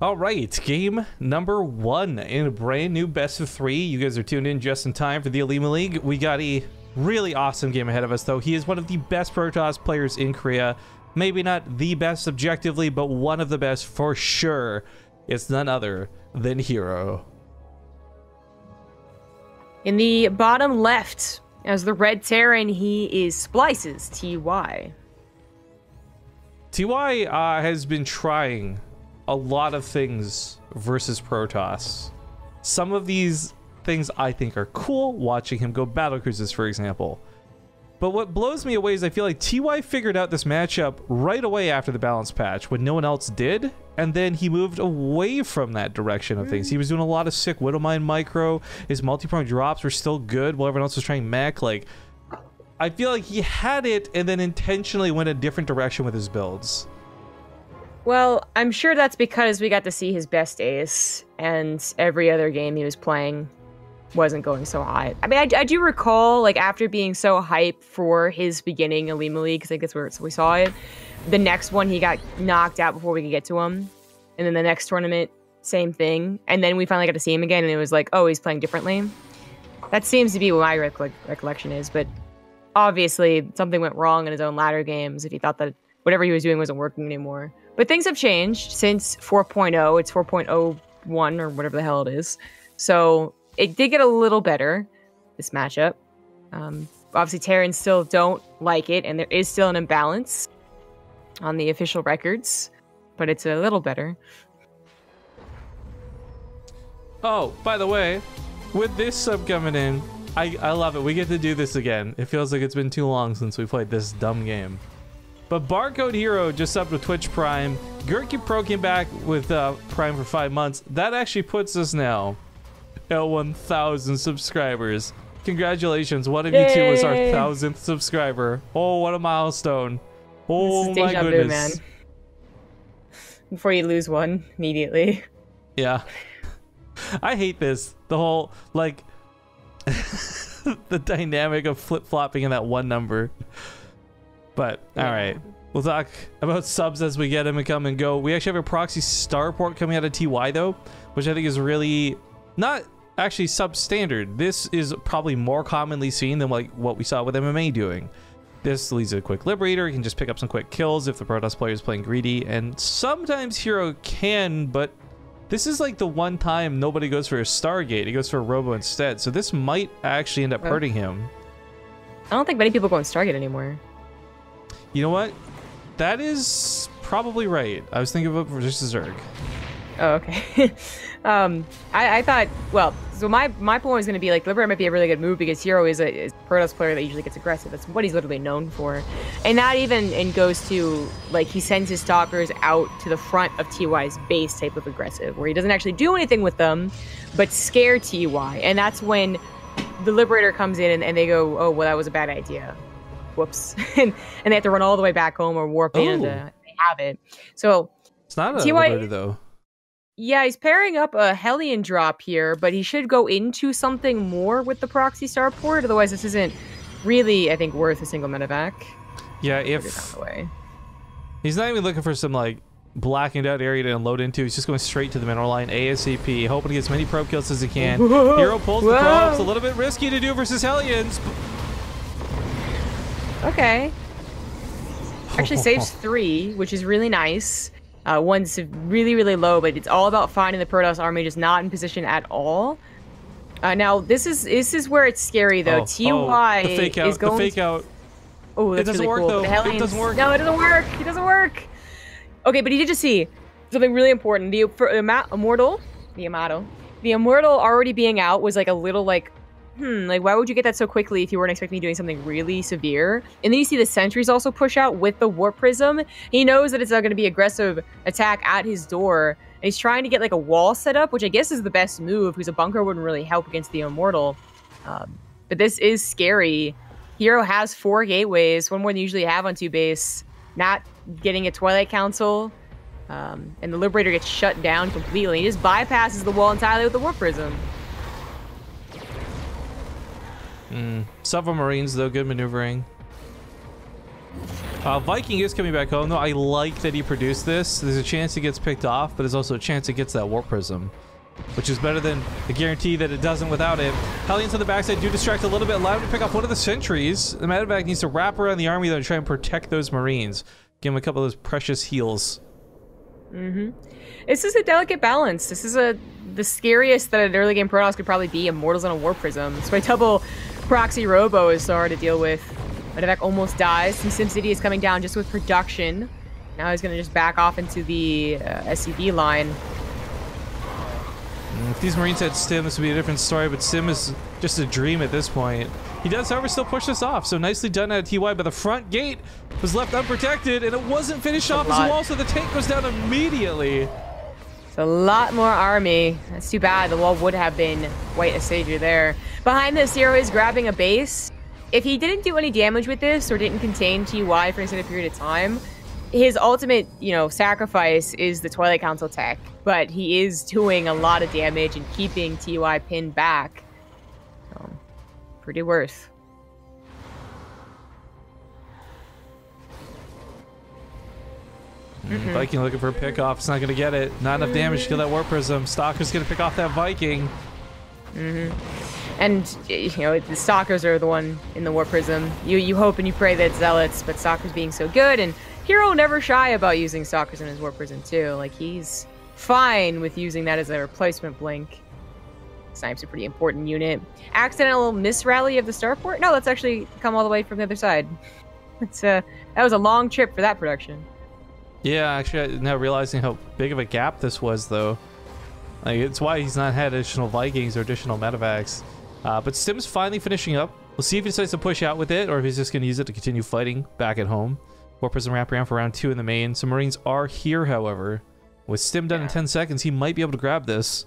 All right, game number 1 in a brand new best of 3. You guys are tuned in just in time for the Olimoleague. We got a really awesome game ahead of us, though. He is one of the best Protoss players in Korea. Maybe not the best objectively, but one of the best for sure. It's none other than herO. In the bottom left, as the red Terran, he is Splices, TY. TY has been trying a lot of things versus Protoss. Some of these things I think are cool, watching him go battle cruises, for example. But what blows me away is I feel like TY figured out this matchup right away after the balance patch when no one else did, and then he moved away from that direction of things. He was doing a lot of sick Widowmine micro, his multi-prong drops were still good while everyone else was trying mech. Like, I feel like he had it and then intentionally went a different direction with his builds. Well, I'm sure that's because we got to see his best ace, and every other game he was playing wasn't going so high. I mean, I do recall, like, after being so hyped for his beginning of Olimoleague, because I think that's where we saw it, the next one he got knocked out before we could get to him, and then the next tournament, same thing, and then we finally got to see him again, and it was like, oh, he's playing differently. That seems to be what my recollection is, but obviously something went wrong in his own latter games if he thought that whatever he was doing wasn't working anymore. But things have changed since 4.0. It's 4.01 or whatever the hell it is. So it did get a little better, this matchup. Obviously, Terrans still don't like it, and there is still an imbalance on the official records, but it's a little better. Oh, by the way, with this sub coming in, I love it. We get to do this again. It feels like it's been too long since we played this dumb game. But Barcode herO just subbed with Twitch Prime. Gurky Pro came back with Prime for 5 months. That actually puts us now at 1,000 subscribers. Congratulations. One of you two was our 1,000th subscriber. Oh, what a milestone. Oh my goodness. Vu, man. Before you lose one immediately. Yeah. I hate this. The whole, like, the dynamic of flip-flopping in that one number. But, alright. We'll talk about subs as we get them and come and go. We actually have a proxy starport coming out of TY, though, which I think is really not actually substandard. This is probably more commonly seen than like what we saw with MMA doing. This leads to a quick liberator. You can just pick up some quick kills if the Protoss player is playing greedy. And sometimes herO can, but this is like the one time nobody goes for a Stargate. He goes for a Robo instead. So this might actually end up hurting him. I don't think many people go on Stargate anymore. You know what? That is probably right. I was thinking of it versus Zerg. Oh, okay. I thought, well, so my point was going to be like, Liberator might be a really good move because herO is a Protoss player that usually gets aggressive. That's what he's literally known for. And that even goes to, like, he sends his stalkers out to the front of TY's base type of aggressive, where he doesn't actually do anything with them, but scare TY. And that's when the Liberator comes in and they go, oh, well, that was a bad idea. Whoops. and they have to run all the way back home or warp in to have it. So it's not a Liberator, though. Yeah, he's pairing up a Hellion drop here, but he should go into something more with the proxy starport. Otherwise, this isn't really, I think, worth a single medevac. Yeah, if he's not even looking for some like blackened out area to unload into, he's just going straight to the mineral line ASAP, hoping to get as many probe kills as he can. herO pulls the probes. A little bit risky to do versus Hellions. Okay. Actually saves 3, which is really nice. One's really, really low, but it's all about finding the Protoss army just not in position at all. Now, this is where it's scary, though. TY the fake out, is going... The fake out. Oh, that's really cool. Though. It doesn't work. No, it doesn't work. It doesn't work. Okay, but he did just see something really important. The Immortal already being out was like a little like, like, why would you get that so quickly if you weren't expecting me doing something really severe? And then you see the sentries also push out with the Warp Prism. He knows that it's not going to be aggressive attack at his door. And he's trying to get, like, a wall set up, which I guess is the best move, because a bunker wouldn't really help against the Immortal. But this is scary. herO has 4 gateways, one more than you usually have on 2 base. Not getting a Twilight Council. And the Liberator gets shut down completely. He just bypasses the wall entirely with the Warp Prism. Submarines, though, good maneuvering. Viking is coming back home, though. I like that he produced this. There's a chance he gets picked off, but there's also a chance it gets that Warp Prism, which is better than the guarantee that it doesn't without it. Hellions on the backside do distract a little bit, allow him to pick off one of the sentries. The medevac needs to wrap around the army, though, to try and protect those Marines. Give him a couple of those precious heals. This is a delicate balance. This is the scariest that an early game Protoss could probably be, Immortals on a Warp Prism. So my double proxy Robo is so hard to deal with. Medevac almost dies. Some SimCity is coming down just with production. Now he's going to just back off into the SCV line. If these Marines had Stim, this would be a different story, but Stim is just a dream at this point. He does, however, still push this off, so nicely done out of TY, but the front gate was left unprotected, and it wasn't finished off as well, so the tank goes down immediately. It's a lot more army. That's too bad. The wall would have been quite a savior there. Behind this, herO is grabbing a base. If he didn't do any damage with this, or didn't contain TY for an extended period of time, his ultimate, sacrifice is the Twilight Council tech, but he is doing a lot of damage and keeping TY pinned back. So, pretty worth. Viking looking for a pick off. It's not going to get it. Not enough damage to kill that Warp Prism. Stalker's going to pick off that Viking. And, the Stalkers are the one in the Warp Prism. You hope and you pray that it's Zealots, but Stalkers being so good, and herO never shy about using Stalkers in his Warp Prism too. Like, he's fine with using that as a replacement blink. Snipe's a pretty important unit. Accidental misrally of the starport? No, that's actually come all the way from the other side. That was a long trip for that production. Yeah, actually, now realizing how big of a gap this was, though. Like, it's why he's not had additional Vikings or additional medevacs. But Stim's finally finishing up. We'll see if he decides to push out with it, or if he's just going to use it to continue fighting back at home. Warp Prism wrap around for round 2 in the main. Some Marines are here, however. With Stim done in 10 seconds, he might be able to grab this.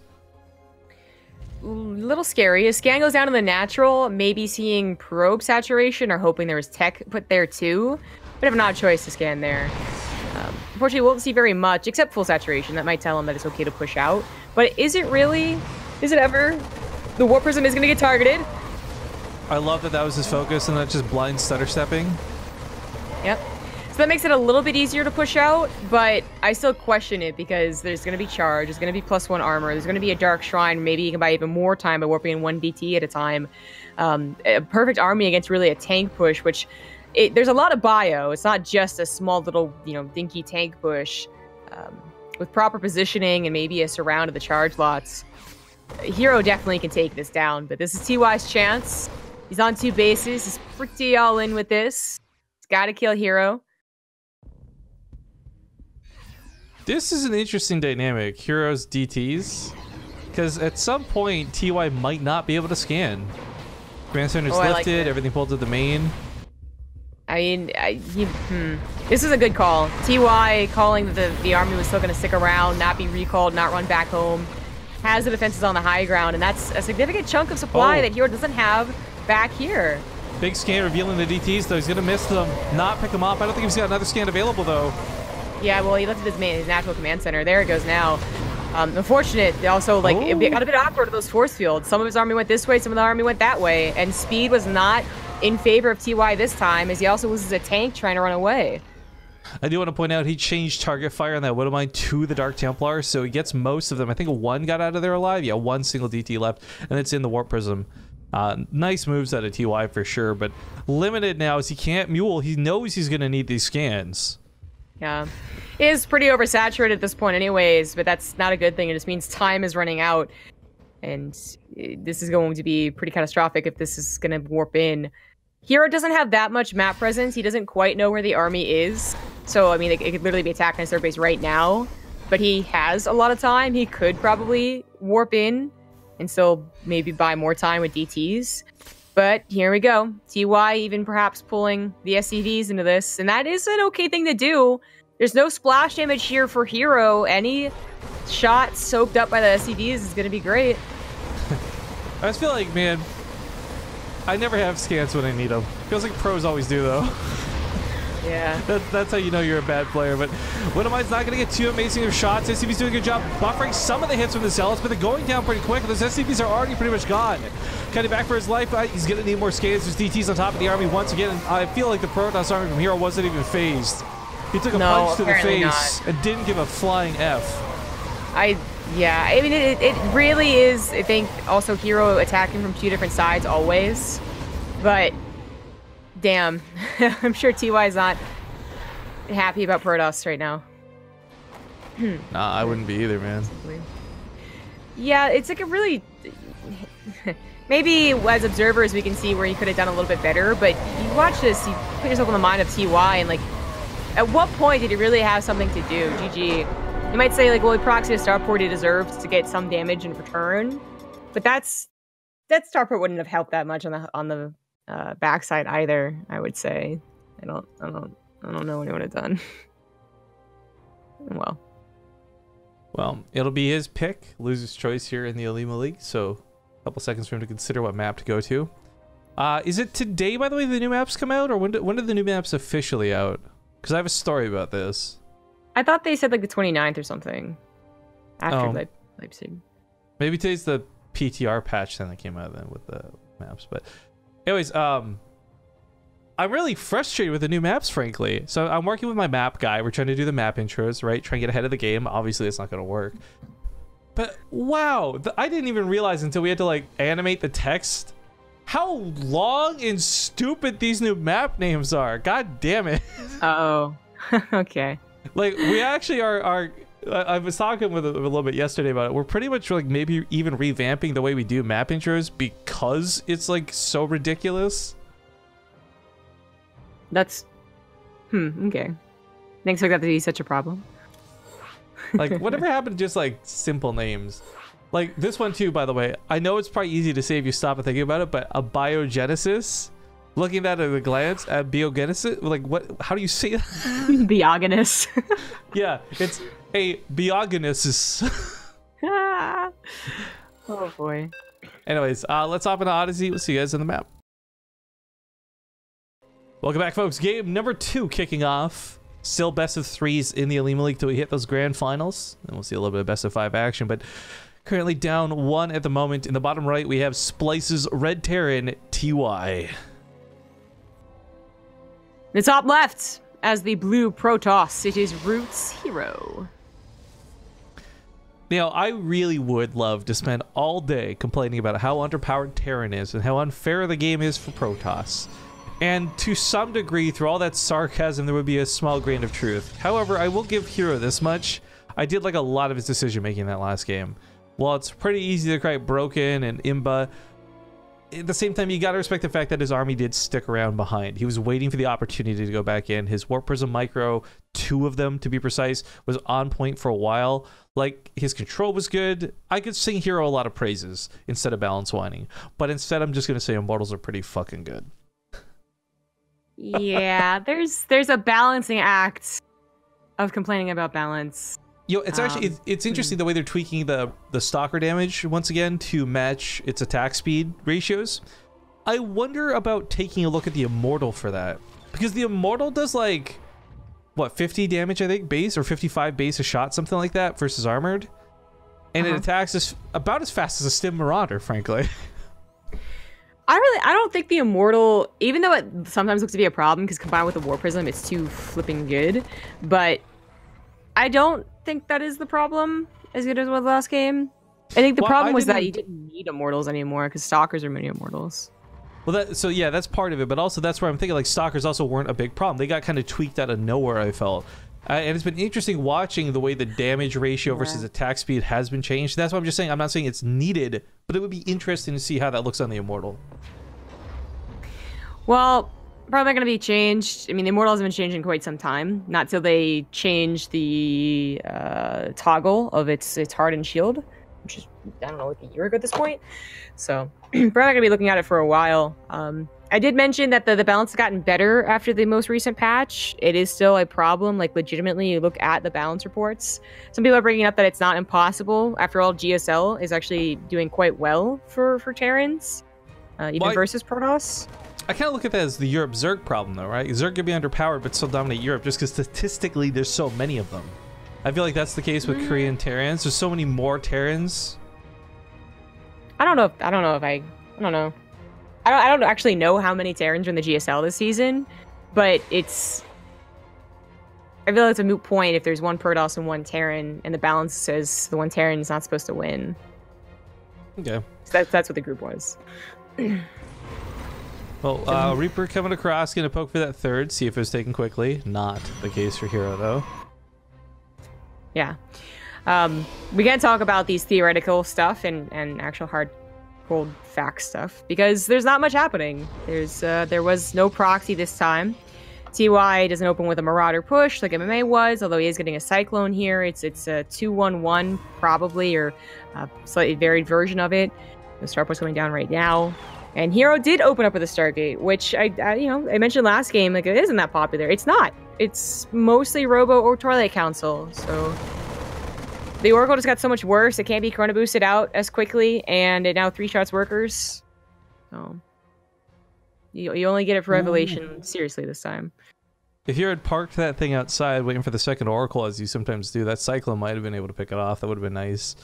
A little scary. His scan goes down to the natural, maybe seeing probe saturation or hoping there was tech put there too. But have an odd choice to scan there. Unfortunately, we won't see very much, except full saturation. That might tell him that it's okay to push out. But is it really? Is it ever? The Warp Prism is going to get targeted. I love that that was his focus and not just blind stutter stepping. Yep. So that makes it a little bit easier to push out, but I still question it because there's going to be charge, there's going to be +1 armor, there's going to be a Dark Shrine, maybe you can buy even more time by warping in 1 DT at a time. A perfect army against really a tank push, which there's a lot of bio. It's not just a small little, dinky tank push. With proper positioning and maybe a surround of the charge lots, herO definitely can take this down, but this is TY's chance. He's on 2 bases, he's pretty all in with this. He's got to kill herO. This is an interesting dynamic, herO's DTs, because at some point TY might not be able to scan. Command center's lifted, everything pulled to the main. I mean, this is a good call. TY calling that the army was still going to stick around, not be recalled, not run back home. Has the defenses on the high ground, and that's a significant chunk of supply that herO doesn't have back here. Big scan revealing the DTs, though. He's going to miss them, not pick them off. I don't think he's got another scan available, though. Yeah, well, he lifted his natural command center. There it goes now. Unfortunate. Also, it got a bit awkward with those force fields. Some of his army went this way, some of the army went that way, and speed was not in favor of TY this time, as he also loses a tank trying to run away. I do want to point out he changed target fire on that Widowmine to the Dark Templar, so he gets most of them. I think 1 got out of there alive. Yeah, 1 single DT left, and it's in the Warp Prism. Nice moves out of TY for sure, but limited now as he can't mule. He knows he's going to need these scans. Yeah, it is pretty oversaturated at this point anyways, but that's not a good thing. It just means time is running out, and this is going to be pretty catastrophic if this is going to warp in. herO doesn't have that much map presence. He doesn't quite know where the army is. So, I mean, it could literally be attacking his third base right now, but he has a lot of time. He could probably warp in and still maybe buy more time with DTs. But here we go. TY even perhaps pulling the SCVs into this, and that is an okay thing to do. There's no splash damage here for herO. Any shot soaked up by the SCVs is going to be great. I just feel like, man, I never have scans when I need them. Feels like pros always do, though. Yeah. That's how you know you're a bad player. But Winamine's not going to get too amazing of shots. SCV's doing a good job buffering some of the hits from the Zealots, but they're going down pretty quick. Those SCVs are already pretty much gone. Cutting back for his life. He's going to need more scans. There's DTs on top of the army once again. And I feel like the Protoss army from herO wasn't even phased. He took a punch to the face and didn't give a flying F. Yeah, I mean, it really is, I think, also herO attacking from two different sides always. But, damn, I'm sure TY's not happy about Protoss right now. Nah, I wouldn't be either, man. Yeah, it's like a really... Maybe as observers we can see where he could have done a little bit better, but you watch this, you put yourself in the mind of TY, and like, at what point did he really have something to do? GG. You might say, like, well, he proxied a starport, he deserves to get some damage in return, but that starport wouldn't have helped that much on the backside either. I would say. I don't know what he would have done. Well, it'll be his pick, loser's choice here in the Olimoleague. So, a couple seconds for him to consider what map to go to. Is it today, by the way, the new maps come out, or when did the new maps officially out? Because I have a story about this. I thought they said like the 29th or something. After Leipzig. Maybe today's the PTR patch then that came out then with the maps. But anyways, I'm really frustrated with the new maps, frankly. So I'm working with my map guy. We're trying to do the map intros, right? Trying to get ahead of the game. Obviously, it's not going to work. But wow, I didn't even realize until we had to like animate the text how long and stupid these new map names are. God damn it. Oh, okay. Like, we actually are I was talking with a little bit yesterday about it. We're pretty much like maybe even revamping the way we do map intros because it's like so ridiculous. That's okay. Thanks for that to be such a problem. Like, whatever happened to just like simple names? Like this one too, by the way. I know it's probably easy to say if you stop and think about it, but a biogenesis. Looking at it at a glance at biogenesis, like what? How do you say that? Biogenesis. Yeah, it's a biogenesis. Oh boy. Anyways, let's hop into Odyssey. We'll see you guys on the map. Welcome back, folks. Game number 2 kicking off. Still best of 3s in the Olimoleague till we hit those grand finals, and we'll see a little bit of best of 5 action. But currently down 1 at the moment. In the bottom right, we have Splice's Red Terran TY. The top left, as the blue Protoss, it is Roots herO. Now, I really would love to spend all day complaining about how underpowered Terran is and how unfair the game is for Protoss. And to some degree, through all that sarcasm, there would be a small grain of truth. However, I will give herO this much. I did like a lot of his decision-making in that last game. While it's pretty easy to cry broken and imba, at the same time, you gotta respect the fact that his army did stick around behind. He was waiting for the opportunity to go back in. His Warp Prism Micro, 2 of them to be precise, was on point for a while. Like, his control was good. I could sing herO a lot of praises instead of balance whining. But instead, I'm just gonna say Immortals are pretty fucking good. Yeah, there's a balancing act of complaining about balance. Yo, it's actually it's interesting the way they're tweaking the stalker damage once again to match its attack speed ratios. I wonder about taking a look at the Immortal for that, because the Immortal does like what, 50 damage I think base, or 55 base a shot, something like that, versus armored, and it attacks about as fast as a Stim Marauder, frankly. I don't think the Immortal, even though it sometimes looks to be a problem because combined with the War Prism it's too flipping good, but I don't think that is the problem as good as it was last game. I think the problem was that you didn't need Immortals anymore because Stalkers are mini Immortals. Well, so yeah, that's part of it, but also that's where I'm thinking like Stalkers also weren't a big problem. They got kind of tweaked out of nowhere, I felt. And it's been interesting watching the way the damage ratio versus attack speed has been changed. That's why I'm just saying, I'm not saying it's needed, but it would be interesting to see how that looks on the Immortal. Well, probably not going to be changed. I mean, the Immortals have been changing quite some time. Not till they change the toggle of its heart and shield, which is, I don't know, like a year ago at this point. So probably not going to be looking at it for a while. I did mention that the balance has gotten better after the most recent patch. It is still a problem. Like, legitimately, you look at the balance reports. Some people are bringing up that it's not impossible. After all, GSL is actually doing quite well for Terrans, even versus Protoss. I kind of look at that as the Europe Zerg problem, though, right? Zerg could be underpowered, but still dominate Europe, just because statistically there's so many of them. I feel like that's the case with Korean Terrans. There's so many more Terrans. I don't know. I don't know. I don't actually know how many Terrans are in the GSL this season, but it's. I feel like it's a moot point if there's one Protoss and one Terran, and the balance says the one Terran is not supposed to win. Okay. So that's what the group was. Well, Reaper coming across, gonna poke for that third, see if it was taken quickly. Not the case for herO, though. Yeah. We can't talk about these theoretical stuff and actual hard, cold fact stuff because there's not much happening. There was no proxy this time. TY doesn't open with a Marauder push like MMA was, although he is getting a Cyclone here. It's a 2-1-1 probably, or a slightly varied version of it. The star point's going down right now. And herO did open up with a Stargate, which I mentioned last game, like it isn't that popular. It's not. It's mostly Robo or Twilight Council. So the Oracle just got so much worse. It can't be Chrono boosted out as quickly, and it now 3-shots workers. So you only get it for Revelation seriously this time. If you had parked that thing outside waiting for the second Oracle, as you sometimes do, that Cyclone might have been able to pick it off. That would have been nice.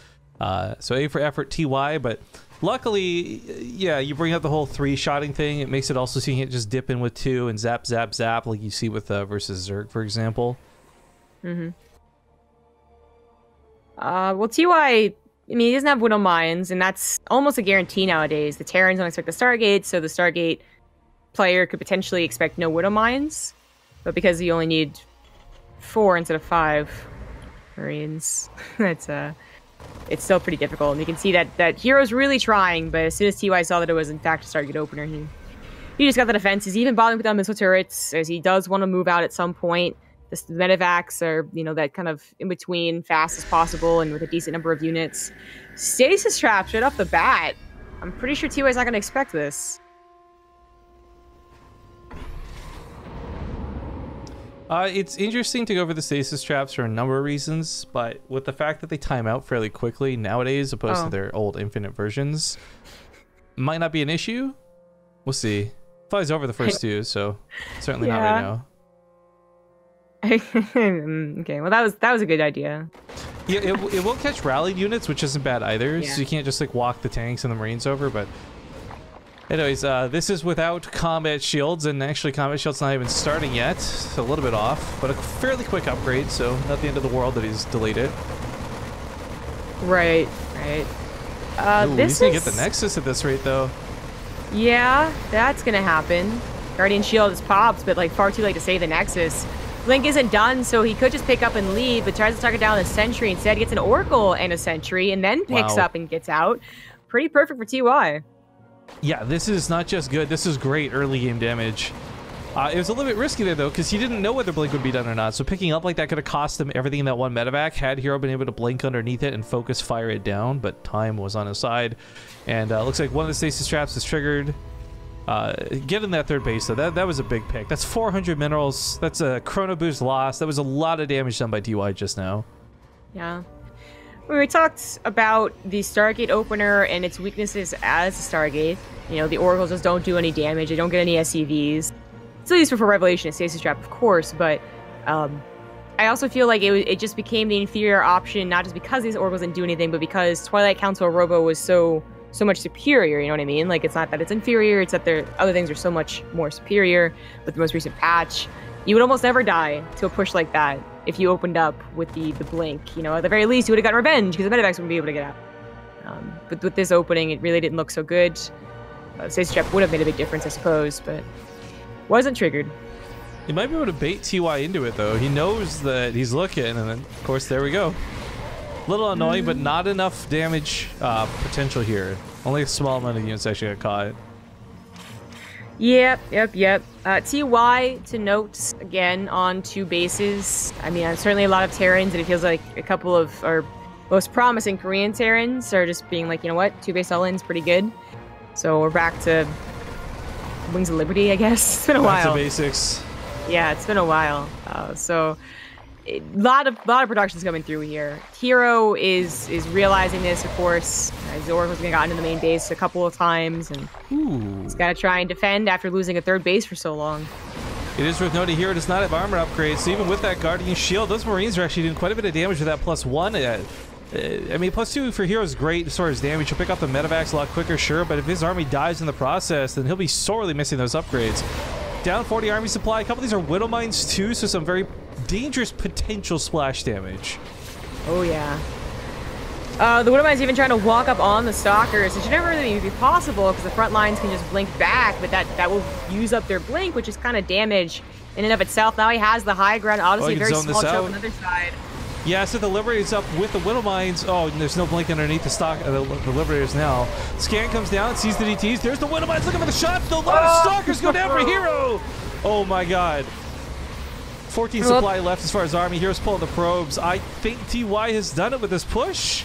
So A for effort TY, but luckily, yeah, you bring up the whole 3-shotting thing. It makes it also so you can't just dip in with 2 and zap, zap, zap like you see with versus Zerg, for example. Well, TY, I mean, he doesn't have Widow Mines, and that's almost a guarantee nowadays. The Terrans don't expect the Stargate, so the Stargate player could potentially expect no Widow Mines. But because you only need 4 instead of 5 Marines, it's still pretty difficult. And you can see that herO's really trying, but as soon as TY saw that it was in fact a Stargate opener, he just got the defense. He's even bothering with down missile turrets, as he does want to move out at some point. The medevacs are, that kind of in between, fast as possible and with a decent number of units. Stasis traps right off the bat. I'm pretty sure TY's not going to expect this. It's interesting to go over the stasis traps for a number of reasons, but with the fact that they time out fairly quickly nowadays, opposed to their old infinite versions, might not be an issue. We'll see. Flies over the first 2, so certainly not right now. Okay, well that was a good idea. Yeah, it will catch rallied units, which isn't bad either. So you can't just like walk the tanks and the Marines over. But anyways, this is without combat shields, and actually combat shields not even starting yet. So a little bit off, but a fairly quick upgrade. So not the end of the world that he's delayed it. Right. Ooh, he's gonna get the Nexus at this rate, though. Yeah, that's gonna happen. Guardian Shield is popped, but like far too late to save the Nexus. Blink isn't done, so he could just pick up and leave, but tries to target down a Sentry instead. Gets an Oracle and a Sentry, and then picks up and gets out. Pretty perfect for TY. Yeah, this is not just good. This is great early game damage. It was a little bit risky there, though, because he didn't know whether Blink would be done or not. So picking up like that could have cost him everything in that one medevac. Had herO been able to blink underneath it and focus fire it down, but time was on his side. And looks like one of the stasis traps is triggered. Getting that third base, though, that was a big pick. That's 400 minerals. That's a Chrono Boost loss. That was a lot of damage done by TY just now. Yeah. When we talked about the Stargate opener and its weaknesses as a Stargate, the Oracles just don't do any damage. They don't get any SCVs. It's at least for Revelation and Stasis Trap, of course, but I also feel like it just became the inferior option, not just because these Oracles didn't do anything, but because Twilight Council Robo was so much superior, you know what I mean? Like, it's not that it's inferior, it's that their other things are so much more superior with the most recent patch. You would almost never die to a push like that if you opened up with the blink. At the very least, you would have gotten revenge because the medevacs wouldn't be able to get out. But with this opening, it really didn't look so good. Stasis Trap would have made a big difference, I suppose, but wasn't triggered. He might be able to bait TY into it, though. He knows that he's looking, and then, of course, there we go. A little annoying, but not enough damage potential here. Only a small amount of units actually got caught. Yep. TY, to note, again, on 2 bases. I mean, certainly a lot of Terrans, and it feels like a couple of our most promising Korean Terrans are just being like, you know what, 2-base all-in's pretty good. So we're back to Wings of Liberty, I guess. It's been a while. Back to basics. Yeah, it's been a while. So lot of production's coming through here. herO is realizing this, of course. Zork has gotten into the main base a couple of times, and he's got to try and defend after losing a third base for so long. It is worth noting herO does not have armor upgrades, so even with that Guardian Shield, those Marines are actually doing quite a bit of damage with that +1. I mean, +2 for herO is great as far as damage. He'll pick up the medevacs a lot quicker, sure, but if his army dies in the process, then he'll be sorely missing those upgrades. Down 40 army supply. A couple of these are Widow Mines too, so some very dangerous potential splash damage. Oh, yeah. The Widow Mine's even trying to walk up on the Stalkers. It should never really be possible because the front lines can just blink back, but that will use up their blink, which is kind of damage in and of itself. Now he has the high ground. Obviously, very small choke on the other side. Yeah, so the Liberator's up with the Widow Mines. Oh, and there's no blink underneath the Liberators now. Scan comes down, sees the DTs. There's the Widow Mines looking for the shots. A lot of Stalkers go down for herO. Oh my god. 14 supply left as far as army. herO's pulling the probes. I think TY has done it with this push.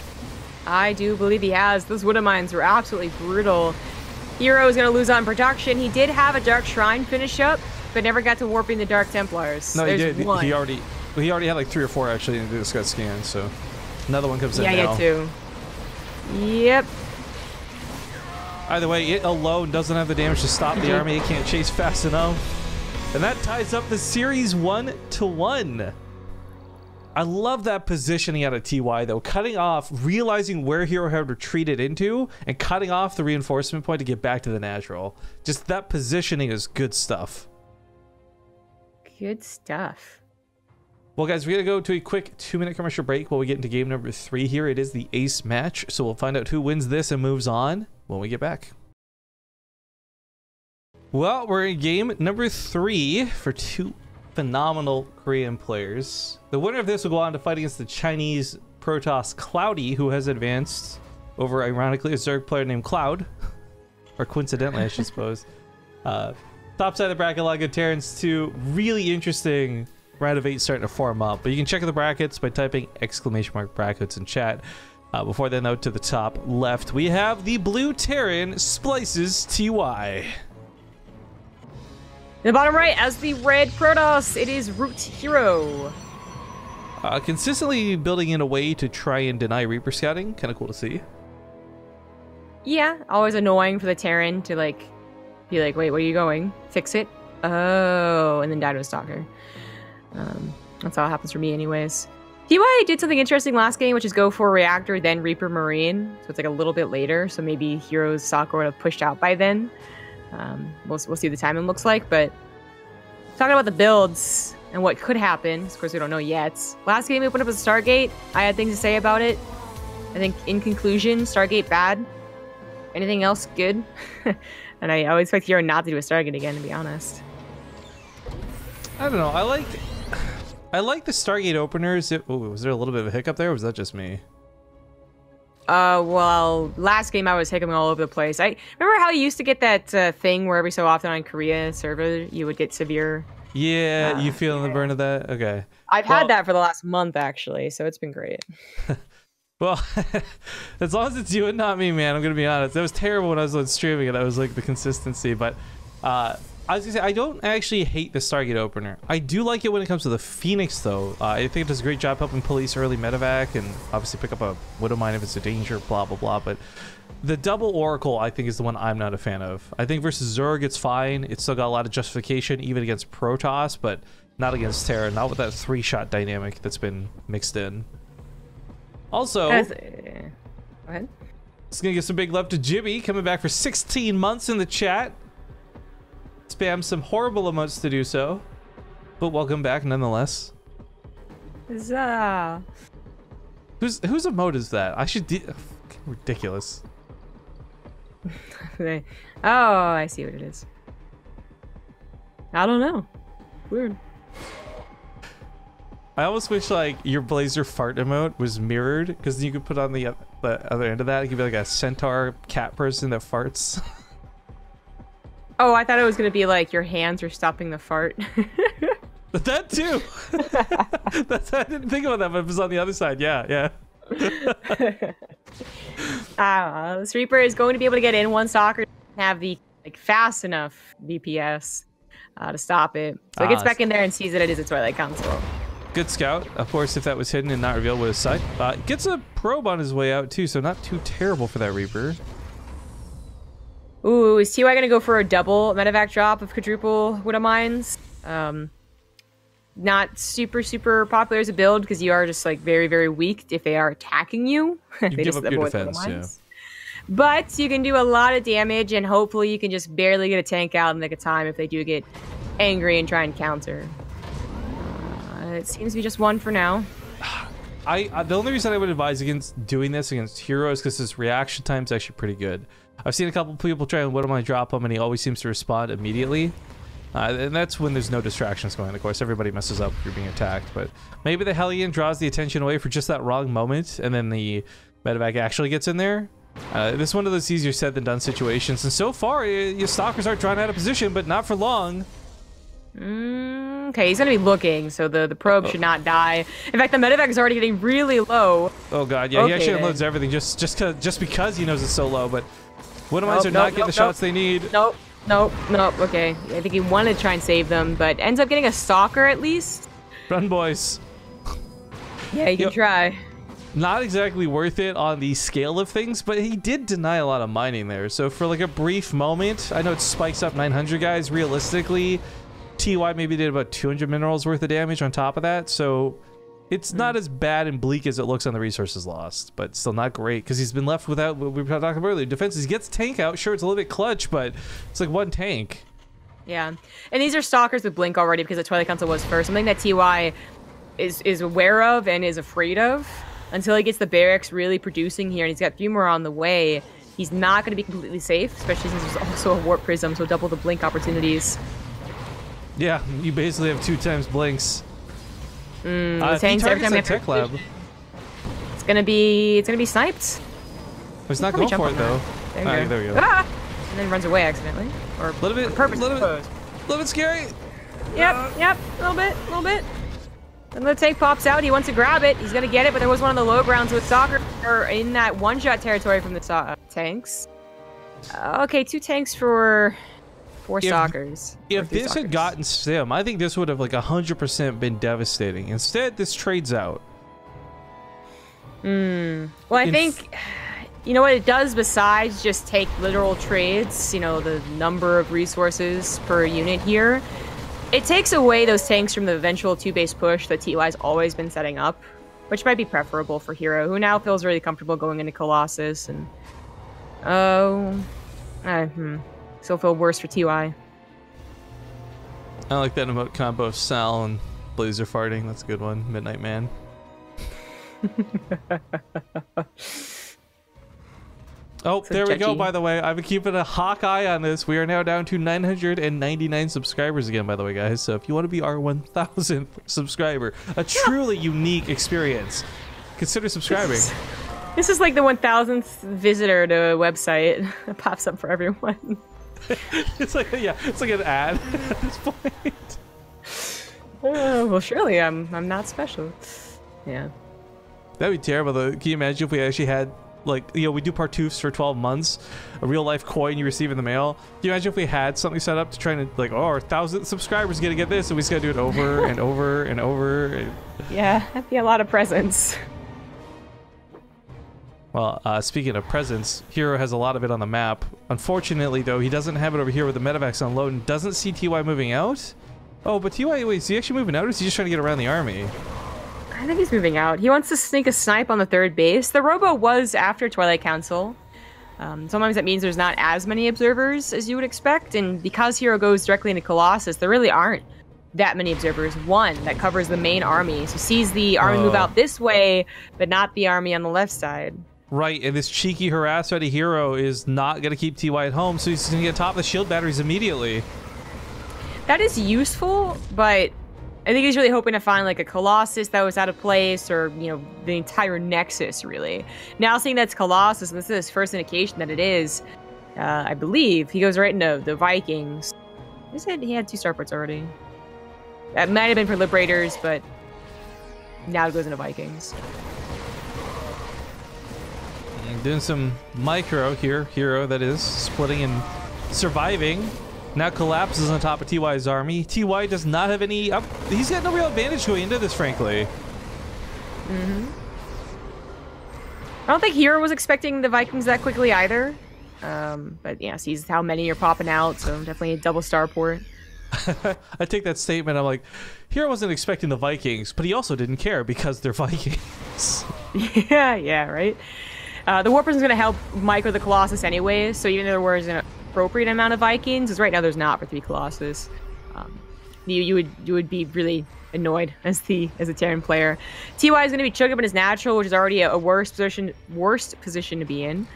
I do believe he has. Those Widow Mines were absolutely brutal. herO is going to lose on production. He did have a Dark Shrine finish up, but never got to warping the Dark Templars. No, he did. He already had like 3 or 4 actually, and just got scanned. So another one comes in now. Yeah, 2. Yep. Either way, it alone doesn't have the damage to stop the army. It can't chase fast enough. And that ties up the series 1-1. I love that positioning out of TY though, cutting off, realizing where herO had retreated into, and cutting off the reinforcement point to get back to the natural. Just that positioning is good stuff. Good stuff. Well, guys, we're going to go to a quick 2-minute commercial break while we get into game number 3 here. It is the ace match, so we'll find out who wins this and moves on when we get back. Well, we're in game number 3 for 2 phenomenal Korean players. The winner of this will go on to fight against the Chinese Protoss Cloudy, who has advanced over, ironically, a Zerg player named Cloud. Or coincidentally, I should suppose. Top side of the bracket, a lot of good Terrans too. Really interesting round of 8 starting to form up. But you can check the brackets by typing !brackets in chat. Before then, though, to the top left, we have the blue Terran Splices TY. In the bottom right, as the red Protoss, it is Root herO. Consistently building in a way to try and deny Reaper scouting. Kind of cool to see. Yeah, always annoying for the Terran to be like, wait, where are you going? Fix it. Oh, and then die to a Stalker. That's how it happens for me anyways. TY did something interesting last game, which is go for Reactor, then Reaper Marine. So it's like a little bit later. So maybe herO's Stalker would have pushed out by then. We'll see what the timing looks like, but talking about the builds and what could happen, of course we don't know yet. Last game we opened up with Stargate. I had things to say about it. I think in conclusion, Stargate bad. Anything else good? And I always expect herO not to do a Stargate again, to be honest. I don't know. I like the Stargate openers. Was there a little bit of a hiccup there, or was that just me? Well, last game I was hiccuping all over the place. I remember how you used to get that thing where every so often on Korea server you would get severe. Yeah, you feeling the burn of that? Okay. I've had that for the last month actually, so it's been great. Well, as long as it's you and not me, man, I'm gonna be honest. That was terrible when I was on streaming, and that was like the consistency. But I was gonna say, I don't actually hate the Stargate opener. I do like it when it comes to the Phoenix, though. I think it does a great job helping police early medevac and obviously pick up a Widow Mine if it's a danger, blah, blah, blah. But the double Oracle, I think, is the one I'm not a fan of. I think versus Zerg, it's fine. It's still got a lot of justification, even against Protoss, but not against Terra. Not with that 3-shot dynamic that's been mixed in. Also, go ahead. Just gonna give some big love to Jibby, coming back for 16 months in the chat. Spam some horrible emotes to do so, but welcome back nonetheless. Whose emote is that? I should ridiculous. Oh, I see what it is. I don't know. Weird. I almost wish like your Blazer fart emote was mirrored, because you could put on the other end of that. It could be like a centaur cat person that farts. Oh, I thought it was gonna be like your hands are stopping the fart. But that too. I didn't think about that, but it was on the other side. Yeah. This Reaper is going to be able to get in one Stalker and have the fast enough DPS to stop it. So it gets back in there and sees that it is a Twilight Council. Good scout. Of course, if that was hidden and not revealed, would have sucked. Gets a probe on his way out too, so not too terrible for that Reaper. Ooh, is TY gonna go for a double medevac drop of quadruple Widow Mines? Not super popular as a build because you are just like very weak if they are attacking you. You they give up your defense, yeah. But you can do a lot of damage, and hopefully you can just barely get a tank out in the nick of time if they do get angry and try and counter. It seems to be just one for now. The only reason I would advise against doing this against herO is because his reaction time is actually pretty good. I've seen a couple people try and Widow Mine drop him, and he always seems to respond immediately. And that's when there's no distractions going on. Of course, everybody messes up if you're being attacked, but maybe the Hellion draws the attention away for just that wrong moment, and then the medevac actually gets in there. This is one of those easier said than done situations, and so far, your Stalkers are drawn out of position, but not for long. Okay, he's gonna be looking, so the probe should not die. In fact, the medevac is already getting really low. Oh god, yeah, okay, he actually unloads everything just because he knows it's so low, but Widow Mines are not getting the shots they need. Nope. Okay, I think he wanted to try and save them, but ends up getting a Stalker at least. Run, boys. Yeah, you can try. Not exactly worth it on the scale of things, but he did deny a lot of mining there. So for like a brief moment, I know it spikes up 900 guys. Realistically, TY maybe did about 200 minerals worth of damage on top of that. So it's not as bad and bleak as it looks on the resources lost, but still not great because he's been left without what we were talking about earlier. Defenses, he gets tank out. Sure, it's a little bit clutch, but it's like one tank. Yeah, and these are Stalkers with Blink already because the Twilight Council was first. Something that TY is aware of and is afraid of. Until he gets the barracks really producing here, and he's got 3 more on the way, he's not going to be completely safe, especially since there's also a Warp Prism, so double the Blink opportunities. Yeah, you basically have 2 times Blinks. The tanks every time Tech Lab. It's gonna be sniped. He's not going for it though. There we go. Ah! And then he runs away accidentally, or a little bit scary. Yep, a little bit. And the tank pops out. He wants to grab it. He's gonna get it, but there was one on the low grounds with Stalker in that one-shot territory from the tanks. Okay, 2 tanks for 4 Stalkers. If this had gotten Sim, I think this would have like 100% been devastating. Instead, this trades out. Well, I think, you know what it does besides just take literal trades, you know, the number of resources per unit here, it takes away those tanks from the eventual 2-base push that TY's always been setting up, which might be preferable for herO, who now feels really comfortable going into Colossus, and still feel worse for TY. I like that emote combo of Sal and Blazer farting. That's a good one. Midnight Man. Oh, there we go, by the way. I've been keeping a hawk eye on this. We are now down to 999 subscribers again, by the way, guys. So if you want to be our 1,000th subscriber, a truly unique experience, consider subscribing. This is like the 1,000th visitor to a website. It pops up for everyone. It's like, yeah, it's like an ad at this point. Well, surely I'm not special. Yeah. That'd be terrible, though. Can you imagine if we actually had, like, you know, we do partoofs for 12 months, a real life coin you receive in the mail. Can you imagine if we had something set up to try and, like, oh, our 1,000th subscribers gonna get this, and we just gotta do it over and over and over. Yeah, that'd be a lot of presents. Well, speaking of presents, herO has a lot of it on the map. Unfortunately, though, he doesn't have it over here with the medevacs on load and doesn't see TY moving out. Oh, but TY, wait, is he actually moving out, or is he just trying to get around the army? I think he's moving out. He wants to sneak a snipe on the 3rd base. The Robo was after Twilight Council. Sometimes that means there's not as many observers as you would expect, and because herO goes directly into Colossus, there really aren't that many observers. One that covers the main army, so sees the army move out this way, but not the army on the left side. Right, and this cheeky harass out of herO is not going to keep TY at home, so he's going to get top of the shield batteries immediately. That is useful, but I think he's really hoping to find like a Colossus that was out of place, or, you know, the entire Nexus, really. Now seeing that's Colossus, and this is his first indication that it is, I believe, he goes right into the Vikings. He said he had 2 starports already. That might have been for Liberators, but now it goes into Vikings. Doing some micro here, herO that is, splitting and surviving. Now collapses on top of TY's army. TY does not have any up. He's got no real advantage going into this, frankly. I don't think herO was expecting the Vikings that quickly either. But yeah, sees how many are popping out, so definitely a double starport. I take that statement. I'm like, herO wasn't expecting the Vikings, but he also didn't care because they're Vikings. Yeah, right. The War Prison's going to help micro the Colossus anyways, so even though there was an appropriate amount of Vikings, because right now there's not for 3 Colossus, you would be really annoyed as the Terran player. TY is going to be choking up in his natural, which is already a worst position to be in.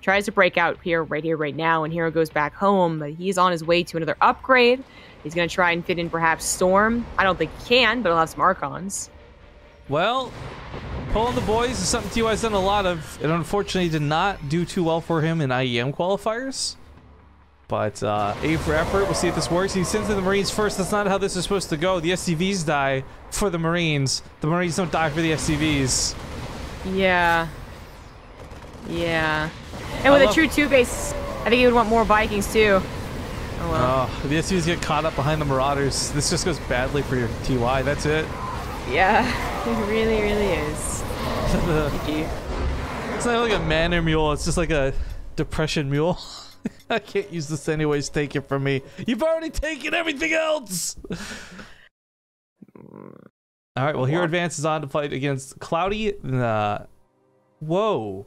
Tries to break out right now, and herO goes back home, but he's on his way to another upgrade. He's going to try and fit in perhaps Storm. I don't think he can, but he'll have some Archons. Well, pulling the boys is something TY's done a lot of. It unfortunately did not do too well for him in IEM qualifiers. But A for effort. We'll see if this works. He sends in the Marines first. That's not how this is supposed to go. The SCVs die for the Marines. The Marines don't die for the SCVs. Yeah. And with a true 2 base, I think he would want more Vikings too. Oh well. Oh, the SCVs get caught up behind the Marauders. This just goes badly for your TY. That's it. Yeah, it really is. GG. It's not like a manor mule. It's just like a depression mule. I can't use this anyways. Take it from me. You've already taken everything else. All right. Well, here advances on to fight against Cloudy. Whoa.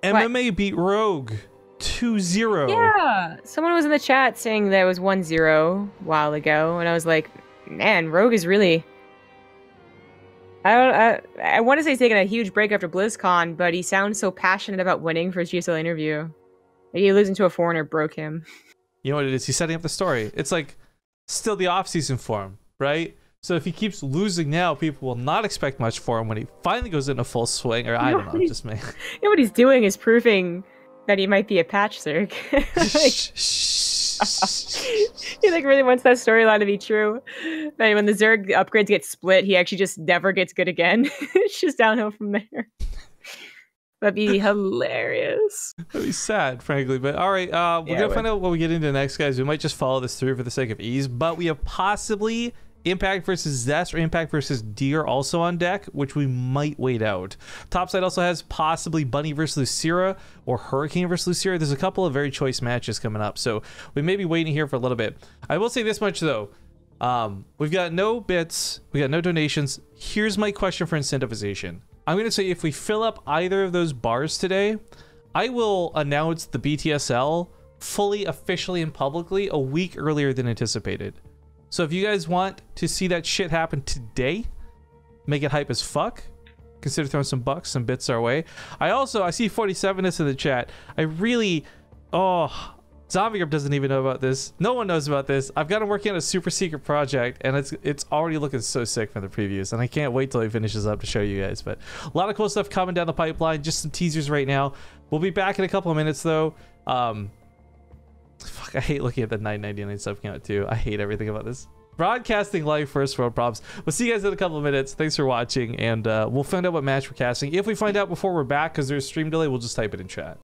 MMA beat Rogue 2-0. Yeah. Someone was in the chat saying that it was 1-0 a while ago, and I was like, man, Rogue is really... I want to say he's taking a huge break after BlizzCon, but he sounds so passionate about winning for his GSL interview. Maybe losing to a foreigner broke him. You know what it is? He's setting up the story. It's like still the off-season for him, right? So if he keeps losing now, people will not expect much for him when he finally goes into full swing. Or I don't know, just me. You know what he's doing is proving that he might be a patch Zerg. He like really wants that storyline to be true. That when the Zerg upgrades get split, he actually just never gets good again. It's just downhill from there. That'd be hilarious. That'd be sad, frankly. But all right, we're gonna find out what we get into next, guys. We might just follow this through for the sake of ease, but we have possibly Impact versus Zest or Impact versus Deer also on deck, which we might wait out. Topside also has possibly Bunny versus Lucira or Hurricane versus Lucira. There's a couple of very choice matches coming up, so we may be waiting here for a little bit. I will say this much though. We've got no bits, we got no donations. Here's my question for incentivization. I'm gonna say if we fill up either of those bars today, I will announce the BTSL fully, officially, and publicly a week earlier than anticipated. So if you guys want to see that shit happen today, make it hype as fuck, consider throwing some bucks, some bits our way. I see 47ness in the chat. Zombie Grip doesn't even know about this. No one knows about this. I've got him working on a super secret project, and it's already looking so sick from the previews, and I can't wait till he finishes up to show you guys. But a lot of cool stuff coming down the pipeline, just some teasers right now. We'll be back in a couple of minutes though. Fuck, I hate looking at the 999 sub count too. I hate everything about this. Broadcasting live, first world problems. We'll see you guys in a couple of minutes. Thanks for watching, and we'll find out what match we're casting. If we find out before we're back, because there's stream delay, we'll just type it in chat.